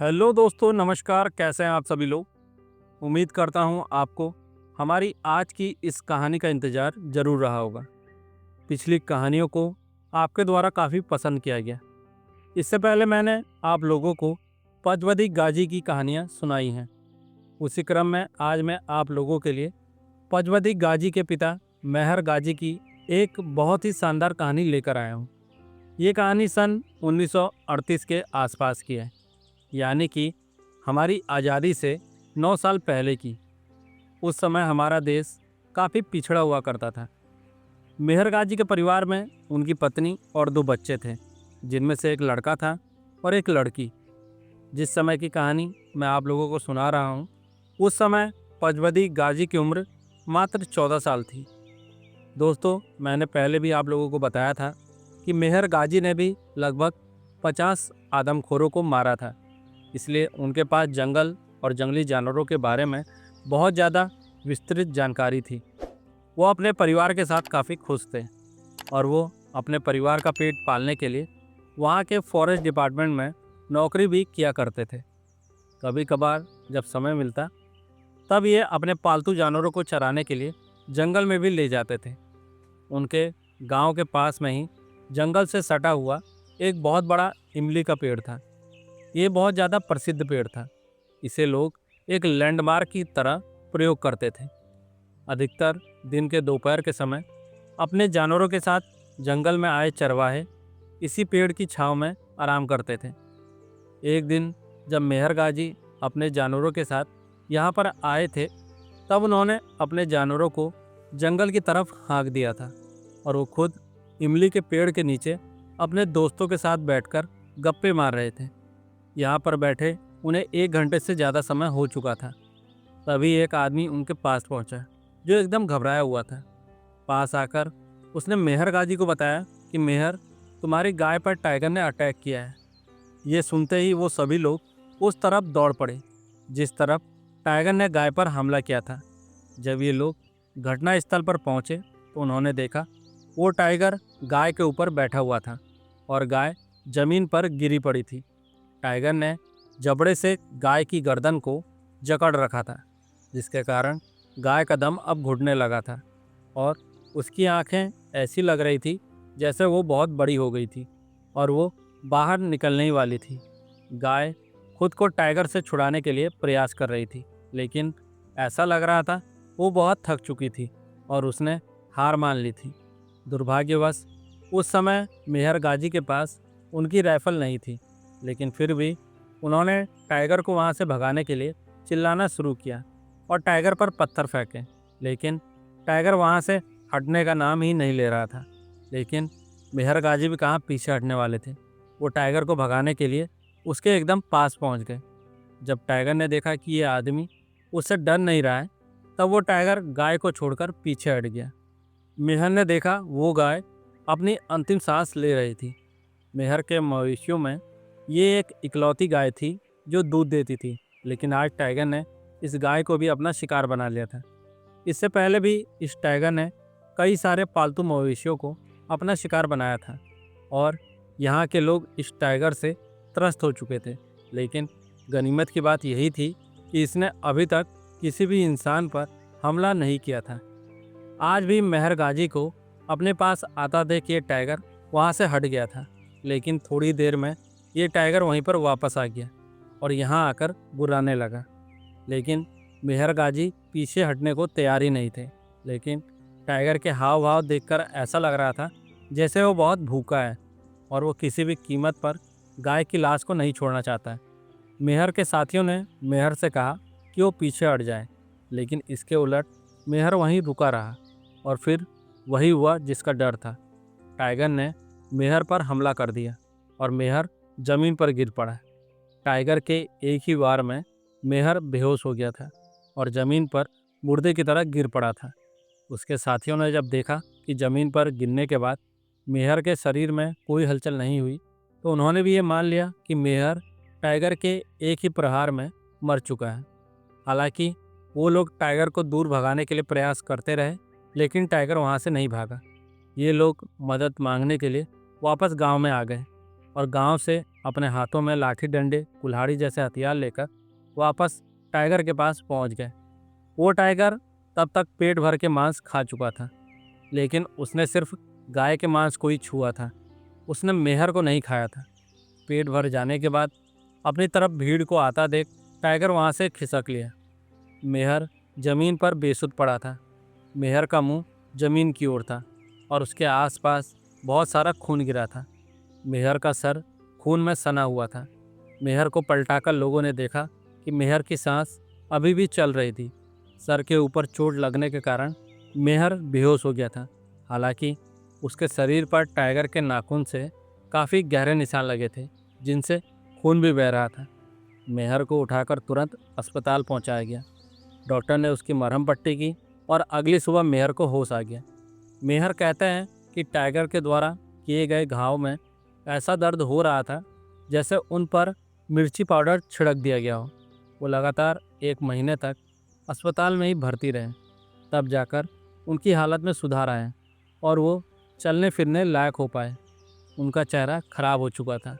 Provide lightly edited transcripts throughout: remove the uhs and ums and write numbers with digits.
Hello दोस्तों, नमस्कार। कैसे हैं आप सभी लोग। उम्मीद करता हूं आपको हमारी आज की इस कहानी का इंतज़ार ज़रूर रहा होगा। पिछली कहानियों को आपके द्वारा काफ़ी पसंद किया गया। इससे पहले मैंने आप लोगों को पचवधी गाजी की कहानियां सुनाई हैं। उसी क्रम में आज मैं आप लोगों के लिए पचवधी गाजी के पिता मेहर गाजी की एक बहुत ही शानदार कहानी लेकर आया हूँ। ये कहानी सन 1938 के आसपास की है, यानी कि हमारी आज़ादी से 9 साल पहले की। उस समय हमारा देश काफ़ी पिछड़ा हुआ करता था। मेहर गाजी के परिवार में उनकी पत्नी और 2 बच्चे थे, जिनमें से एक लड़का था और एक लड़की। जिस समय की कहानी मैं आप लोगों को सुना रहा हूँ, उस समय पचवधी गाजी की उम्र मात्र 14 साल थी। दोस्तों, मैंने पहले भी आप लोगों को बताया था कि मेहर गाजी ने भी लगभग 50 आदमखोरों को मारा था। इसलिए उनके पास जंगल और जंगली जानवरों के बारे में बहुत ज़्यादा विस्तृत जानकारी थी। वो अपने परिवार के साथ काफ़ी खुश थे और वो अपने परिवार का पेट पालने के लिए वहाँ के फॉरेस्ट डिपार्टमेंट में नौकरी भी किया करते थे। कभी कभार जब समय मिलता तब ये अपने पालतू जानवरों को चराने के लिए जंगल में भी ले जाते थे। उनके गांव के पास में ही जंगल से सटा हुआ एक बहुत बड़ा इमली का पेड़ था। ये बहुत ज़्यादा प्रसिद्ध पेड़ था। इसे लोग एक लैंडमार्क की तरह प्रयोग करते थे। अधिकतर दिन के दोपहर के समय अपने जानवरों के साथ जंगल में आए चरवाहे इसी पेड़ की छांव में आराम करते थे। एक दिन जब मेहर गाजी अपने जानवरों के साथ यहाँ पर आए थे, तब उन्होंने अपने जानवरों को जंगल की तरफ हाँक दिया था और वो खुद इमली के पेड़ के नीचे अपने दोस्तों के साथ बैठकर गप्पे मार रहे थे। यहाँ पर बैठे उन्हें 1 घंटे से ज़्यादा समय हो चुका था। तभी एक आदमी उनके पास पहुँचा, जो एकदम घबराया हुआ था। पास आकर उसने मेहर गाजी को बताया कि मेहर, तुम्हारी गाय पर टाइगर ने अटैक किया है। ये सुनते ही वो सभी लोग उस तरफ दौड़ पड़े जिस तरफ टाइगर ने गाय पर हमला किया था। जब ये लोग घटनास्थल पर पहुँचे तो उन्होंने देखा वो टाइगर गाय के ऊपर बैठा हुआ था और गाय जमीन पर गिरी पड़ी थी। टाइगर ने जबड़े से गाय की गर्दन को जकड़ रखा था, जिसके कारण गाय का दम अब घुटने लगा था और उसकी आंखें ऐसी लग रही थी जैसे वो बहुत बड़ी हो गई थी और वो बाहर निकलने ही वाली थी। गाय खुद को टाइगर से छुड़ाने के लिए प्रयास कर रही थी, लेकिन ऐसा लग रहा था वो बहुत थक चुकी थी और उसने हार मान ली थी। दुर्भाग्यवश उस समय मेहर गाजी के पास उनकी राइफल नहीं थी, लेकिन फिर भी उन्होंने टाइगर को वहाँ से भगाने के लिए चिल्लाना शुरू किया और टाइगर पर पत्थर फेंके, लेकिन टाइगर वहाँ से हटने का नाम ही नहीं ले रहा था। लेकिन मेहर गाजी भी कहाँ पीछे हटने वाले थे। वो टाइगर को भगाने के लिए उसके एकदम पास पहुँच गए। जब टाइगर ने देखा कि ये आदमी उससे डर नहीं रहा है, तब वो टाइगर गाय को छोड़कर पीछे हट गया। मेहर ने देखा वो गाय अपनी अंतिम सांस ले रही थी। मेहर के मवेशियों में ये एक इकलौती गाय थी जो दूध देती थी, लेकिन आज टाइगर ने इस गाय को भी अपना शिकार बना लिया था। इससे पहले भी इस टाइगर ने कई सारे पालतू मवेशियों को अपना शिकार बनाया था और यहाँ के लोग इस टाइगर से त्रस्त हो चुके थे। लेकिन गनीमत की बात यही थी कि इसने अभी तक किसी भी इंसान पर हमला नहीं किया था। आज भी मेहर गाजी को अपने पास आता देख ये टाइगर वहाँ से हट गया था, लेकिन थोड़ी देर में ये टाइगर वहीं पर वापस आ गया और यहाँ आकर गुर्राने लगा। लेकिन मेहर गाजी पीछे हटने को तैयार ही नहीं थे। लेकिन टाइगर के हाव भाव देखकर ऐसा लग रहा था जैसे वो बहुत भूखा है और वो किसी भी कीमत पर गाय की लाश को नहीं छोड़ना चाहता है। मेहर के साथियों ने मेहर से कहा कि वो पीछे हट जाए, लेकिन इसके उलट मेहर वहीं रुका रहा और फिर वही हुआ जिसका डर था। टाइगर ने मेहर पर हमला कर दिया और मेहर जमीन पर गिर पड़ा। टाइगर के एक ही वार में मेहर बेहोश हो गया था और ज़मीन पर मुर्दे की तरह गिर पड़ा था। उसके साथियों ने जब देखा कि ज़मीन पर गिरने के बाद मेहर के शरीर में कोई हलचल नहीं हुई, तो उन्होंने भी ये मान लिया कि मेहर टाइगर के एक ही प्रहार में मर चुका है। हालांकि वो लोग टाइगर को दूर भगाने के लिए प्रयास करते रहे, लेकिन टाइगर वहाँ से नहीं भागा। ये लोग मदद मांगने के लिए वापस गांव में आ गए। और गांव से अपने हाथों में लाठी डंडे कुल्हाड़ी जैसे हथियार लेकर वापस टाइगर के पास पहुंच गए। वो टाइगर तब तक पेट भर के मांस खा चुका था, लेकिन उसने सिर्फ गाय के मांस को ही छुआ था। उसने मेहर को नहीं खाया था। पेट भर जाने के बाद अपनी तरफ भीड़ को आता देख टाइगर वहां से खिसक लिया। मेहर जमीन पर बेसुध पड़ा था। मेहर का मुंह जमीन की ओर था और उसके आसपास बहुत सारा खून गिरा था। मेहर का सर खून में सना हुआ था। मेहर को पलटाकर लोगों ने देखा कि मेहर की सांस अभी भी चल रही थी। सर के ऊपर चोट लगने के कारण मेहर बेहोश हो गया था। हालांकि उसके शरीर पर टाइगर के नाखून से काफ़ी गहरे निशान लगे थे, जिनसे खून भी बह रहा था। मेहर को उठाकर तुरंत अस्पताल पहुंचाया गया। डॉक्टर ने उसकी मरहम पट्टी की और अगली सुबह मेहर को होश आ गया। मेहर कहते हैं कि टाइगर के द्वारा किए गए घाव में ऐसा दर्द हो रहा था जैसे उन पर मिर्ची पाउडर छिड़क दिया गया हो। वो लगातार 1 महीने तक अस्पताल में ही भर्ती रहे, तब जाकर उनकी हालत में सुधार आया और वो चलने फिरने लायक हो पाए। उनका चेहरा खराब हो चुका था।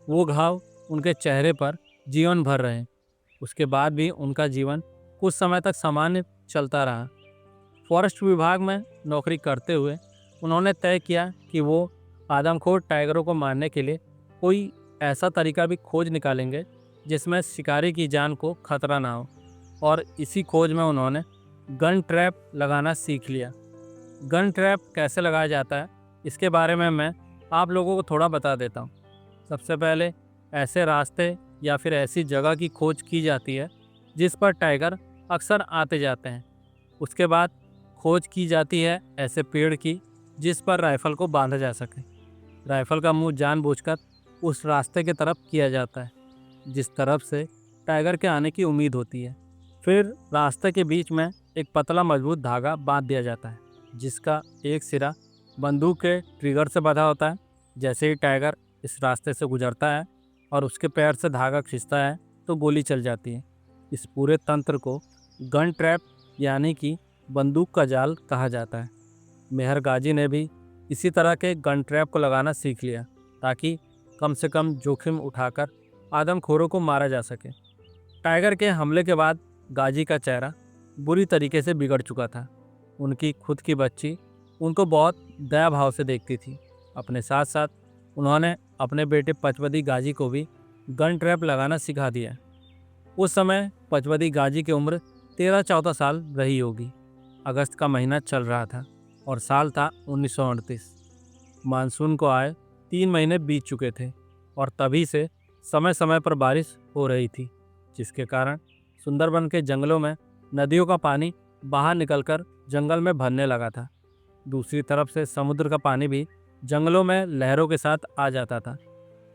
वो घाव उनके चेहरे पर जीवन भर रहे। उसके बाद भी उनका जीवन कुछ समय तक सामान्य चलता रहा। फॉरेस्ट विभाग में नौकरी करते हुए उन्होंने तय किया कि वो आदमखोर टाइगरों को मारने के लिए कोई ऐसा तरीका भी खोज निकालेंगे जिसमें शिकारी की जान को खतरा ना हो। और इसी खोज में उन्होंने गन ट्रैप लगाना सीख लिया। गन ट्रैप कैसे लगाया जाता है, इसके बारे में मैं आप लोगों को थोड़ा बता देता हूँ। सबसे पहले ऐसे रास्ते या फिर ऐसी जगह की खोज की जाती है जिस पर टाइगर अक्सर आते जाते हैं। उसके बाद खोज की जाती है ऐसे पेड़ की जिस पर राइफल को बांधा जा सके। राइफल का मुंह जानबूझकर उस रास्ते की तरफ किया जाता है जिस तरफ से टाइगर के आने की उम्मीद होती है। फिर रास्ते के बीच में एक पतला मजबूत धागा बांध दिया जाता है जिसका एक सिरा बंदूक के ट्रिगर से बंधा होता है। जैसे ही टाइगर इस रास्ते से गुजरता है और उसके पैर से धागा खींचता है तो गोली चल जाती है। इस पूरे तंत्र को गन ट्रैप यानी कि बंदूक का जाल कहा जाता है। मेहर गाजी ने भी इसी तरह के गन ट्रैप को लगाना सीख लिया ताकि कम से कम जोखिम उठाकर आदमखोरों को मारा जा सके। टाइगर के हमले के बाद गाजी का चेहरा बुरी तरीके से बिगड़ चुका था। उनकी खुद की बच्ची उनको बहुत दया भाव से देखती थी। अपने साथ साथ उन्होंने अपने बेटे पचवदी गाजी को भी गन ट्रैप लगाना सिखा दिया। उस समय पचवदी गाजी की उम्र 13-14 साल रही होगी। अगस्त का महीना चल रहा था और साल था 1938। मानसून को आए 3 महीने बीत चुके थे और तभी से समय समय पर बारिश हो रही थी, जिसके कारण सुंदरबन के जंगलों में नदियों का पानी बाहर निकलकर जंगल में भरने लगा था। दूसरी तरफ से समुद्र का पानी भी जंगलों में लहरों के साथ आ जाता था।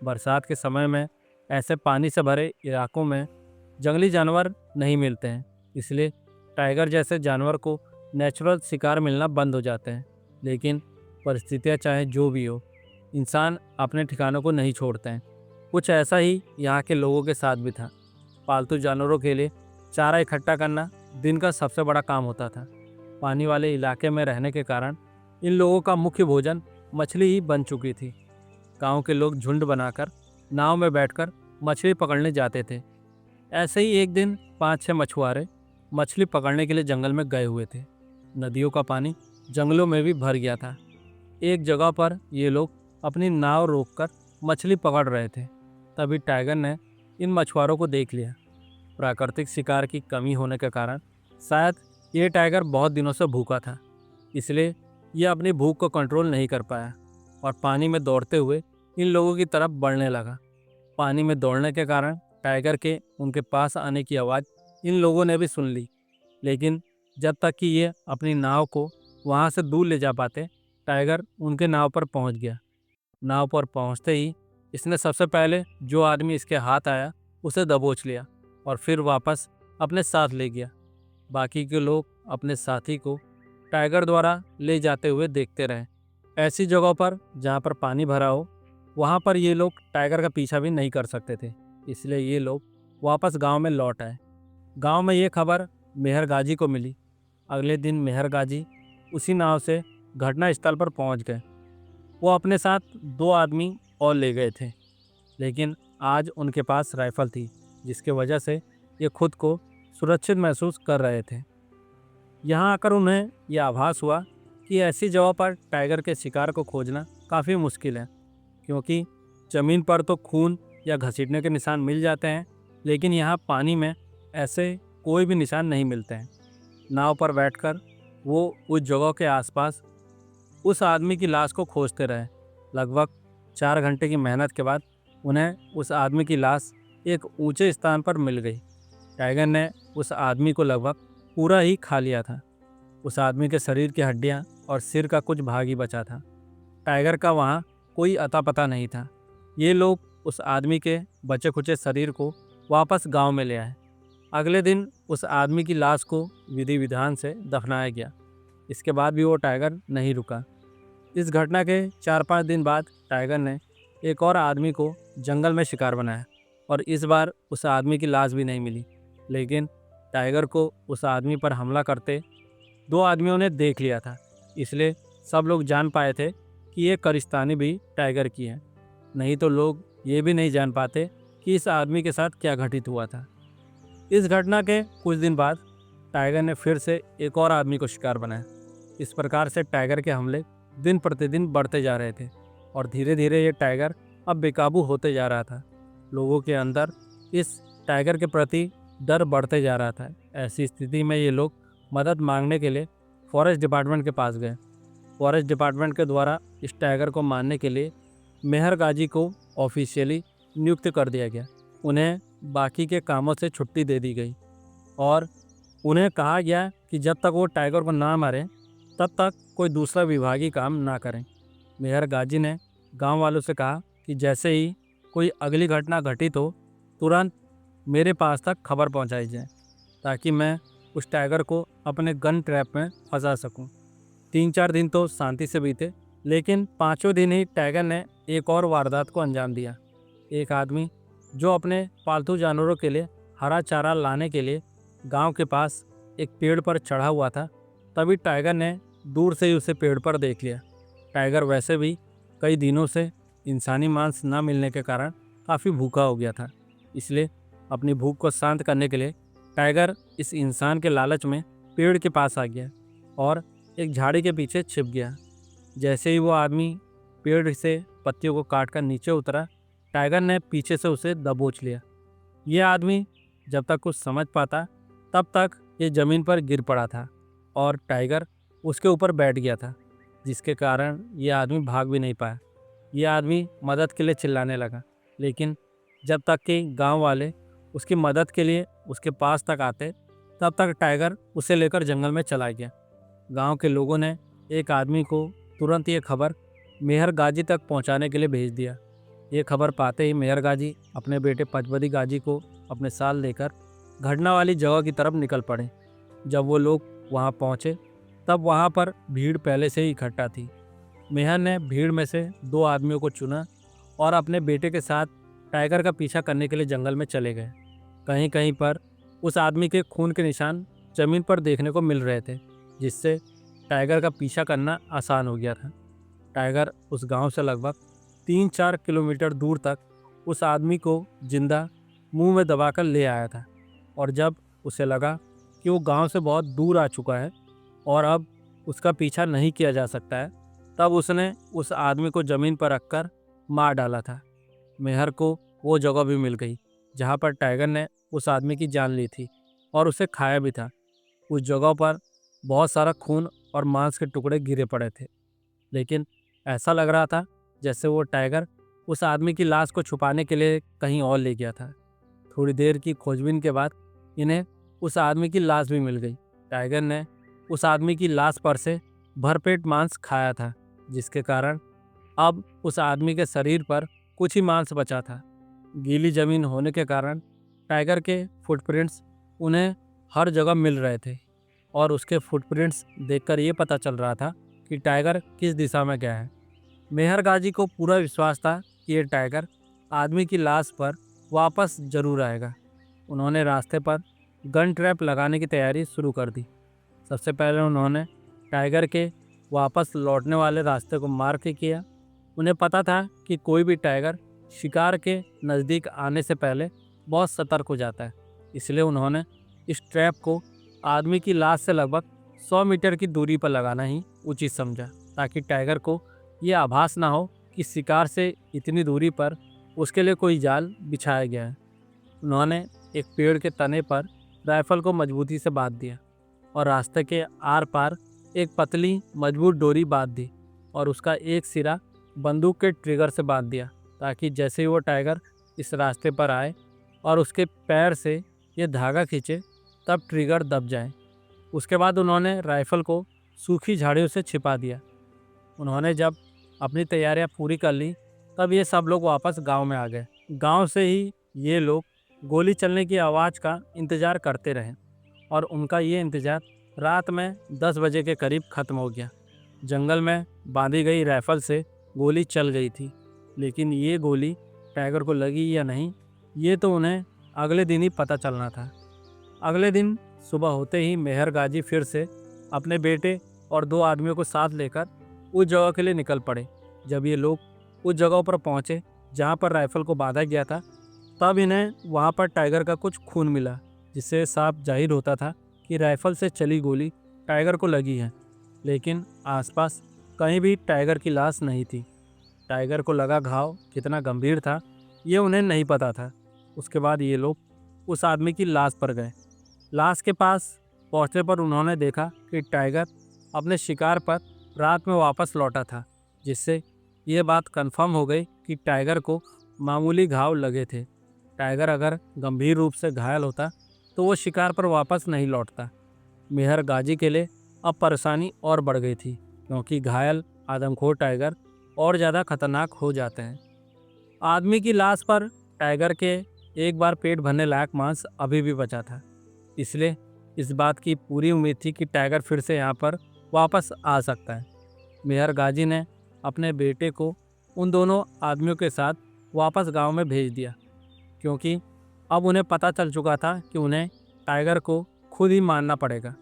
बरसात के समय में ऐसे पानी से भरे इलाकों में जंगली जानवर नहीं मिलते हैं, इसलिए टाइगर जैसे जानवर को नेचुरल शिकार मिलना बंद हो जाते हैं। लेकिन परिस्थितियाँ चाहे जो भी हो, इंसान अपने ठिकानों को नहीं छोड़ते हैं। कुछ ऐसा ही यहाँ के लोगों के साथ भी था। पालतू जानवरों के लिए चारा इकट्ठा करना दिन का सबसे बड़ा काम होता था। पानी वाले इलाके में रहने के कारण इन लोगों का मुख्य भोजन मछली ही बन चुकी थी। गांव के लोग झुंड बनाकर नाव में बैठकर मछली पकड़ने जाते थे। ऐसे ही एक दिन 5-6 मछुआरे मछली पकड़ने के लिए जंगल में गए हुए थे। नदियों का पानी जंगलों में भी भर गया था। एक जगह पर ये लोग अपनी नाव रोककर मछली पकड़ रहे थे। तभी टाइगर ने इन मछुआरों को देख लिया। प्राकृतिक शिकार की कमी होने के कारण शायद ये टाइगर बहुत दिनों से भूखा था, इसलिए यह अपनी भूख को कंट्रोल नहीं कर पाया और पानी में दौड़ते हुए इन लोगों की तरफ बढ़ने लगा। पानी में दौड़ने के कारण टाइगर के उनके पास आने की आवाज़ इन लोगों ने भी सुन ली, लेकिन जब तक कि ये अपनी नाव को वहाँ से दूर ले जा पाते, टाइगर उनके नाव पर पहुँच गया। नाव पर पहुँचते ही इसने सबसे पहले जो आदमी इसके हाथ आया उसे दबोच लिया और फिर वापस अपने साथ ले गया। बाकी के लोग अपने साथी को टाइगर द्वारा ले जाते हुए देखते रहे। ऐसी जगहों पर जहाँ पर पानी भरा हो, वहाँ पर ये लोग टाइगर का पीछा भी नहीं कर सकते थे, इसलिए ये लोग वापस गांव में लौट आए। गांव में ये खबर मेहर गाजी को मिली। अगले दिन मेहर गाजी उसी नाव से घटना स्थल पर पहुँच गए। वो अपने साथ 2 आदमी और ले गए थे। लेकिन आज उनके पास राइफल थी, जिसके वजह से ये खुद को सुरक्षित महसूस कर रहे थे। यहाँ आकर उन्हें यह आभास हुआ कि ऐसी जगह पर टाइगर के शिकार को खोजना काफ़ी मुश्किल है, क्योंकि ज़मीन पर तो खून या घसीटने के निशान मिल जाते हैं, लेकिन यहाँ पानी में ऐसे कोई भी निशान नहीं मिलते हैं। नाव पर बैठकर वो उस जगह के आसपास उस आदमी की लाश को खोजते रहे। लगभग 4 घंटे की मेहनत के बाद उन्हें उस आदमी की लाश एक ऊंचे स्थान पर मिल गई। टाइगर ने उस आदमी को लगभग पूरा ही खा लिया था। उस आदमी के शरीर की हड्डियां और सिर का कुछ भाग ही बचा था। टाइगर का वहाँ कोई अता पता नहीं था। ये लोग उस आदमी के बचे खुचे शरीर को वापस गांव में ले आए। अगले दिन उस आदमी की लाश को विधि विधान से दफनाया गया। इसके बाद भी वो टाइगर नहीं रुका। इस घटना के 4-5 दिन बाद टाइगर ने एक और आदमी को जंगल में शिकार बनाया, और इस बार उस आदमी की लाश भी नहीं मिली। लेकिन टाइगर को उस आदमी पर हमला करते 2 आदमियों ने देख लिया था, इसलिए सब लोग जान पाए थे कि ये करिस्तानी भी टाइगर की है। नहीं तो लोग ये भी नहीं जान पाते कि इस आदमी के साथ क्या घटित हुआ था। इस घटना के कुछ दिन बाद टाइगर ने फिर से एक और आदमी को शिकार बनाया। इस प्रकार से टाइगर के हमले दिन प्रतिदिन बढ़ते जा रहे थे, और धीरे धीरे ये टाइगर अब बेकाबू होते जा रहा था। लोगों के अंदर इस टाइगर के प्रति डर बढ़ते जा रहा था। ऐसी स्थिति में ये लोग मदद मांगने के लिए फॉरेस्ट डिपार्टमेंट के पास गए। फॉरेस्ट डिपार्टमेंट के द्वारा इस टाइगर को मारने के लिए मेहर गाजी को ऑफिशियली नियुक्त कर दिया गया। उन्हें बाकी के कामों से छुट्टी दे दी गई, और उन्हें कहा गया कि जब तक वो टाइगर को ना मारें तब तक कोई दूसरा विभागीय काम ना करें। मेहर गाजी ने गांव वालों से कहा कि जैसे ही कोई अगली घटना घटित हो, तुरंत मेरे पास तक खबर पहुंचाई जाए, ताकि मैं उस टाइगर को अपने गन ट्रैप में फंसा सकूं। 3-4 दिन तो शांति से बीते, लेकिन 5वें दिन ही टाइगर ने एक और वारदात को अंजाम दिया। एक आदमी जो अपने पालतू जानवरों के लिए हरा चारा लाने के लिए गांव के पास एक पेड़ पर चढ़ा हुआ था, तभी टाइगर ने दूर से ही उसे पेड़ पर देख लिया। टाइगर वैसे भी कई दिनों से इंसानी मांस न मिलने के कारण काफ़ी भूखा हो गया था, इसलिए अपनी भूख को शांत करने के लिए टाइगर इस इंसान के लालच में पेड़ के पास आ गया और एक झाड़ी के पीछे छिप गया। जैसे ही वो आदमी पेड़ से पत्तियों को काटकर नीचे उतरा, टाइगर ने पीछे से उसे दबोच लिया। ये आदमी जब तक कुछ समझ पाता तब तक ये ज़मीन पर गिर पड़ा था, और टाइगर उसके ऊपर बैठ गया था, जिसके कारण ये आदमी भाग भी नहीं पाया। ये आदमी मदद के लिए चिल्लाने लगा, लेकिन जब तक कि गांव वाले उसकी मदद के लिए उसके पास तक आते, तब तक टाइगर उसे लेकर जंगल में चला गया। गांव के लोगों ने एक आदमी को तुरंत ये खबर मेहर गाजी तक पहुंचाने के लिए भेज दिया। ये खबर पाते ही मेहर गाजी अपने बेटे पचपदी गाजी को अपने साथ लेकर घटना वाली जगह की तरफ निकल पड़े। जब वो लोग वहां पहुंचे, तब वहां पर भीड़ पहले से ही इकट्ठा थी। मेहर ने भीड़ में से 2 आदमियों को चुना और अपने बेटे के साथ टाइगर का पीछा करने के लिए जंगल में चले गए। कहीं कहीं पर उस आदमी के खून के निशान जमीन पर देखने को मिल रहे थे, जिससे टाइगर का पीछा करना आसान हो गया था। टाइगर उस गांव से लगभग 3-4 किलोमीटर दूर तक उस आदमी को जिंदा मुंह में दबाकर ले आया था, और जब उसे लगा कि वो गांव से बहुत दूर आ चुका है और अब उसका पीछा नहीं किया जा सकता है, तब उसने उस आदमी को ज़मीन पर रखकर मार डाला था। मेहर को वो जगह भी मिल गई जहाँ पर टाइगर ने उस आदमी की जान ली थी और उसे खाया भी था। उस जगह पर बहुत सारा खून और मांस के टुकड़े गिरे पड़े थे, लेकिन ऐसा लग रहा था जैसे वो टाइगर उस आदमी की लाश को छुपाने के लिए कहीं और ले गया था। थोड़ी देर की खोजबीन के बाद इन्हें उस आदमी की लाश भी मिल गई। टाइगर ने उस आदमी की लाश पर से भरपेट मांस खाया था, जिसके कारण अब उस आदमी के शरीर पर कुछ ही मांस बचा था। गीली जमीन होने के कारण टाइगर के फुटप्रिंट्स उन्हें हर जगह मिल रहे थे, और उसके फुटप्रिंट्स देखकर ये पता चल रहा था कि टाइगर किस दिशा में गया है। मेहर गाजी को पूरा विश्वास था कि ये टाइगर आदमी की लाश पर वापस जरूर आएगा। उन्होंने रास्ते पर गन ट्रैप लगाने की तैयारी शुरू कर दी। सबसे पहले उन्होंने टाइगर के वापस लौटने वाले रास्ते को मार्क किया। उन्हें पता था कि कोई भी टाइगर शिकार के नज़दीक आने से पहले बहुत सतर्क हो जाता है। इसलिए उन्होंने इस ट्रैप को आदमी की लाश से लगभग 100 मीटर की दूरी पर लगाना ही उचित समझा, ताकि टाइगर को ये आभास ना हो कि शिकार से इतनी दूरी पर उसके लिए कोई जाल बिछाया गया है। उन्होंने एक पेड़ के तने पर राइफल को मजबूती से बांध दिया और रास्ते के आर पार एक पतली मजबूत डोरी बांध दी और उसका एक सिरा बंदूक के ट्रिगर से बांध दिया, ताकि जैसे ही वो टाइगर इस रास्ते पर आए और उसके पैर से ये धागा खींचे तब ट्रिगर दब जाए। उसके बाद उन्होंने राइफल को सूखी झाड़ियों से छिपा दिया। उन्होंने जब अपनी तैयारियां पूरी कर ली तब ये सब लोग वापस गांव में आ गए। गांव से ही ये लोग गोली चलने की आवाज़ का इंतज़ार करते रहे और उनका ये इंतज़ार रात में 10 बजे के करीब ख़त्म हो गया। जंगल में बांधी गई राइफल से गोली चल गई थी, लेकिन ये गोली टाइगर को लगी या नहीं ये तो उन्हें अगले दिन ही पता चलना था। अगले दिन सुबह होते ही मेहर गाजी फिर से अपने बेटे और 2 आदमियों को साथ लेकर उस जगह के लिए निकल पड़े। जब ये लोग उस जगह पर पहुंचे जहां पर राइफल को बांधा गया था, तब इन्हें वहां पर टाइगर का कुछ खून मिला, जिससे साफ जाहिर होता था कि राइफल से चली गोली टाइगर को लगी है। लेकिन आसपास कहीं भी टाइगर की लाश नहीं थी। टाइगर को लगा घाव कितना गंभीर था ये उन्हें नहीं पता था। उसके बाद ये लोग उस आदमी की लाश पर गए। लाश के पास पहुंचने पर उन्होंने देखा कि टाइगर अपने शिकार पर रात में वापस लौटा था, जिससे ये बात कंफर्म हो गई कि टाइगर को मामूली घाव लगे थे। टाइगर अगर गंभीर रूप से घायल होता तो वो शिकार पर वापस नहीं लौटता। मेहर गाजी के लिए अब परेशानी और बढ़ गई थी, क्योंकि घायल आदमखोर टाइगर और ज़्यादा खतरनाक हो जाते हैं। आदमी की लाश पर टाइगर के एक बार पेट भरने लायक मांस अभी भी बचा था, इसलिए इस बात की पूरी उम्मीद थी कि टाइगर फिर से यहाँ पर वापस आ सकता है। मेहर गाजी ने अपने बेटे को उन दोनों आदमियों के साथ वापस गांव में भेज दिया, क्योंकि अब उन्हें पता चल चुका था कि उन्हें टाइगर को खुद ही मारना पड़ेगा।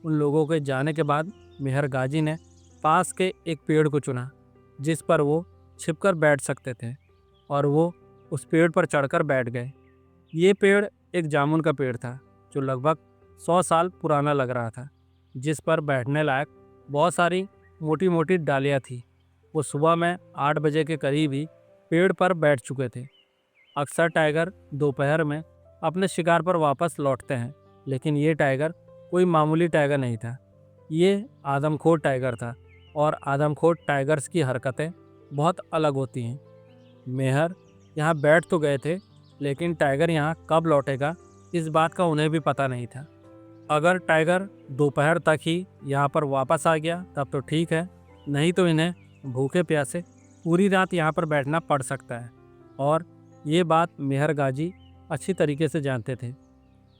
उन लोगों के जाने के बाद मेहर गाजी ने पास के एक पेड़ को चुना जिस पर वो छिपकर बैठ सकते थे, और वो उस पेड़ पर चढ़कर बैठ गए। ये पेड़ एक जामुन का पेड़ था जो लगभग 100 साल पुराना लग रहा था, जिस पर बैठने लायक बहुत सारी मोटी मोटी डालियाँ थी। वो सुबह में 8 बजे के करीब ही पेड़ पर बैठ चुके थे। अक्सर टाइगर दोपहर में अपने शिकार पर वापस लौटते हैं, लेकिन ये टाइगर कोई मामूली टाइगर नहीं था। ये आदमखोर टाइगर था, और आदमखोर टाइगर्स की हरकतें बहुत अलग होती हैं। मेहर यहाँ बैठ तो गए थे, लेकिन टाइगर यहाँ कब लौटेगा इस बात का उन्हें भी पता नहीं था। अगर टाइगर दोपहर तक ही यहाँ पर वापस आ गया तब तो ठीक है, नहीं तो इन्हें भूखे प्यासे पूरी रात यहाँ पर बैठना पड़ सकता है। और ये बात मेहर गाजी अच्छी तरीके से जानते थे।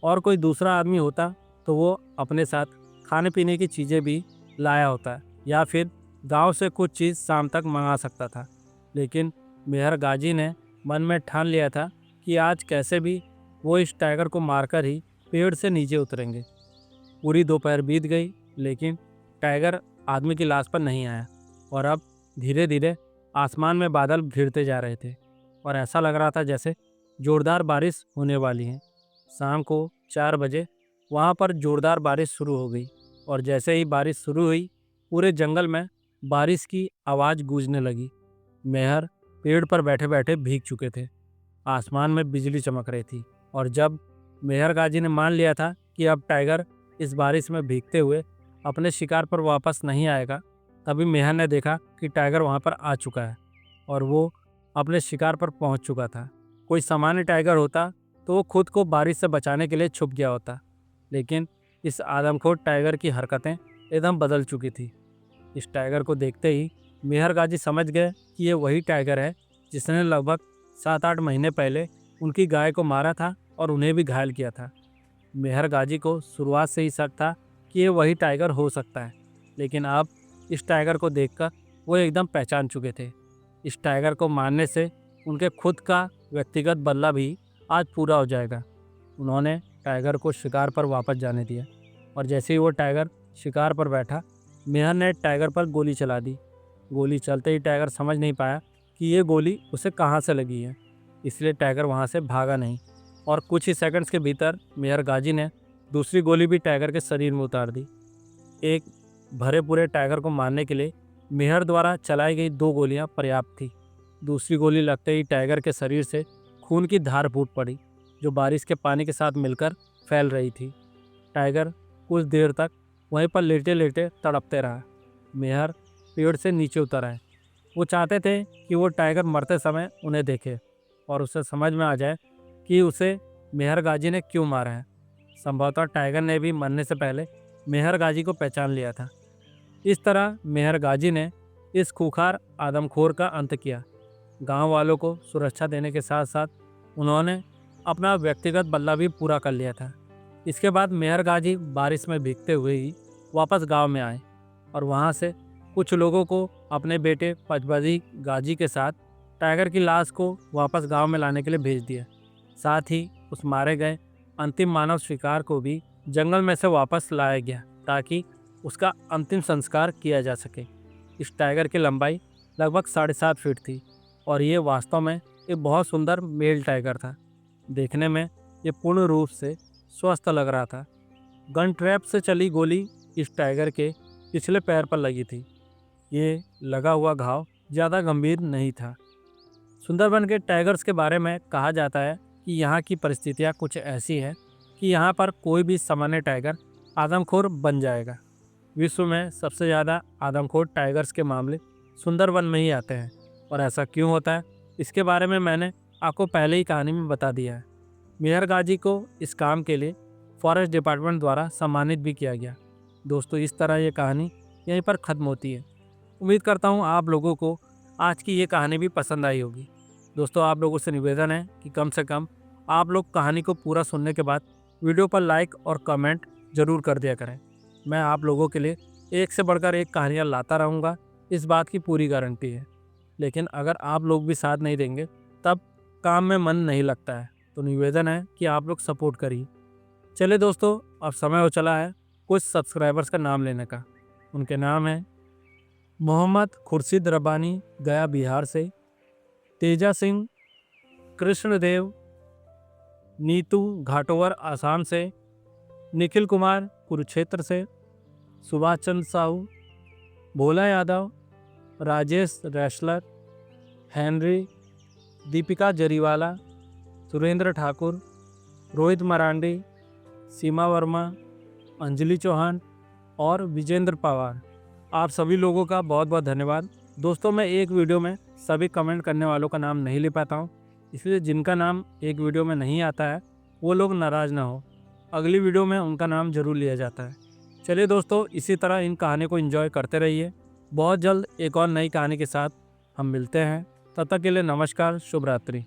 और कोई दूसरा आदमी होता तो वो अपने साथ खाने पीने की चीज़ें भी लाया होता, या फिर गांव से कुछ चीज़ शाम तक मंगा सकता था। लेकिन मेहर गाजी ने मन में ठान लिया था कि आज कैसे भी वो इस टाइगर को मारकर ही पेड़ से नीचे उतरेंगे। पूरी दोपहर बीत गई, लेकिन टाइगर आदमी की लाश पर नहीं आया, और अब धीरे धीरे आसमान में बादल घिरते जा रहे थे और ऐसा लग रहा था जैसे ज़ोरदार बारिश होने वाली है। शाम को 4 बजे वहाँ पर ज़ोरदार बारिश शुरू हो गई, और जैसे ही बारिश शुरू हुई पूरे जंगल में बारिश की आवाज़ गूंजने लगी। मेहर पेड़ पर बैठे बैठे भीग चुके थे। आसमान में बिजली चमक रही थी, और जब मेहर गाजी ने मान लिया था कि अब टाइगर इस बारिश में भीगते हुए अपने शिकार पर वापस नहीं आएगा, तभी मेहर ने देखा कि टाइगर वहाँ पर आ चुका है और वो अपने शिकार पर पहुँच चुका था। कोई सामान्य टाइगर होता तो वो खुद को बारिश से बचाने के लिए छुप गया होता, लेकिन इस आदमखोर टाइगर की हरकतें एकदम बदल चुकी थी। इस टाइगर को देखते ही मेहर गाजी समझ गए कि ये वही टाइगर है जिसने लगभग 7-8 महीने पहले उनकी गाय को मारा था और उन्हें भी घायल किया था। मेहर गाजी को शुरुआत से ही शक था कि ये वही टाइगर हो सकता है, लेकिन अब इस टाइगर को देखकर वो एकदम पहचान चुके थे। इस टाइगर को मारने से उनके खुद का व्यक्तिगत बदला भी आज पूरा हो जाएगा। उन्होंने टाइगर को शिकार पर वापस जाने दिया, और जैसे ही वो टाइगर शिकार पर बैठा, मेहर ने टाइगर पर गोली चला दी। गोली चलते ही टाइगर समझ नहीं पाया कि ये गोली उसे कहाँ से लगी है, इसलिए टाइगर वहाँ से भागा नहीं और कुछ ही सेकंड्स के भीतर मेहर गाजी ने दूसरी गोली भी टाइगर के शरीर में उतार दी। एक भरे पूरे टाइगर को मारने के लिए मेहर द्वारा चलाई गई 2 गोलियां पर्याप्त थी। दूसरी गोली लगते ही टाइगर के शरीर से खून की धार फूट पड़ी, जो बारिश के पानी के साथ मिलकर फैल रही थी। टाइगर कुछ देर तक वहीं पर लेटे लेटे तड़पते रहा। मेहर पेड़ से नीचे उतर आए। वो चाहते थे कि वो टाइगर मरते समय उन्हें देखे और उसे समझ में आ जाए कि उसे मेहर गाजी ने क्यों मारा है। संभवतः टाइगर ने भी मरने से पहले मेहर गाजी को पहचान लिया था। इस तरह मेहर गाजी ने इस खूंखार आदमखोर का अंत किया। गांव वालों को सुरक्षा देने के साथ साथ उन्होंने अपना व्यक्तिगत बदला भी पूरा कर लिया था। इसके बाद मेहर गाजी बारिश में भीगते हुए ही वापस गांव में आए और वहां से कुछ लोगों को अपने बेटे पचबजी गाजी के साथ टाइगर की लाश को वापस गांव में लाने के लिए भेज दिया। साथ ही उस मारे गए अंतिम मानव शिकार को भी जंगल में से वापस लाया गया ताकि उसका अंतिम संस्कार किया जा सके। इस टाइगर की लंबाई लगभग 7.5 फीट थी और ये वास्तव में एक बहुत सुंदर मेल टाइगर था। देखने में ये पूर्ण रूप से स्वस्थ लग रहा था। गन ट्रैप से चली गोली इस टाइगर के पिछले पैर पर लगी थी। ये लगा हुआ घाव ज़्यादा गंभीर नहीं था। सुंदरबन के टाइगर्स के बारे में कहा जाता है कि यहाँ की परिस्थितियाँ कुछ ऐसी हैं कि यहाँ पर कोई भी सामान्य टाइगर आदमखोर बन जाएगा। विश्व में सबसे ज़्यादा आदमखोर टाइगर्स के मामले सुंदरबन में ही आते हैं और ऐसा क्यों होता है इसके बारे में मैंने आपको पहले ही कहानी में बता दिया है। मेहर गाजी को इस काम के लिए फॉरेस्ट डिपार्टमेंट द्वारा सम्मानित भी किया गया। दोस्तों, इस तरह ये कहानी यहीं पर ख़त्म होती है। उम्मीद करता हूँ आप लोगों को आज की ये कहानी भी पसंद आई होगी। दोस्तों, आप लोगों से निवेदन है कि कम से कम आप लोग कहानी को पूरा सुनने के बाद वीडियो पर लाइक और कमेंट ज़रूर कर दिया करें। मैं आप लोगों के लिए एक से बढ़कर एक कहानियाँ लाता रहूँगा, इस बात की पूरी गारंटी है। लेकिन अगर आप लोग भी साथ नहीं देंगे तब काम में मन नहीं लगता है, तो निवेदन है कि आप लोग सपोर्ट करिए। चलिए दोस्तों, अब समय हो चला है कुछ सब्सक्राइबर्स का नाम लेने का। उनके नाम हैं मोहम्मद खुर्शीद रब्बानी गया बिहार से, तेजा सिंह, कृष्णदेव, नीतू घाटोवर आसाम से, निखिल कुमार कुरुक्षेत्र से, सुभाष चंद्र साहू, भोला यादव, राजेश रेसलर, हेनरी, दीपिका जरीवाला, सुरेंद्र ठाकुर, रोहित मरांडी, सीमा वर्मा, अंजलि चौहान और विजेंद्र पवार। आप सभी लोगों का बहुत बहुत धन्यवाद। दोस्तों, मैं एक वीडियो में सभी कमेंट करने वालों का नाम नहीं ले पाता हूँ, इसलिए जिनका नाम एक वीडियो में नहीं आता है वो लोग नाराज़ ना हो। अगली वीडियो में उनका नाम ज़रूर लिया जाता है। चलिए दोस्तों, इसी तरह इन कहानी को एंजॉय करते रहिए। बहुत जल्द एक और नई कहानी के साथ हम मिलते हैं। तब तक के लिए नमस्कार, शुभ रात्रि।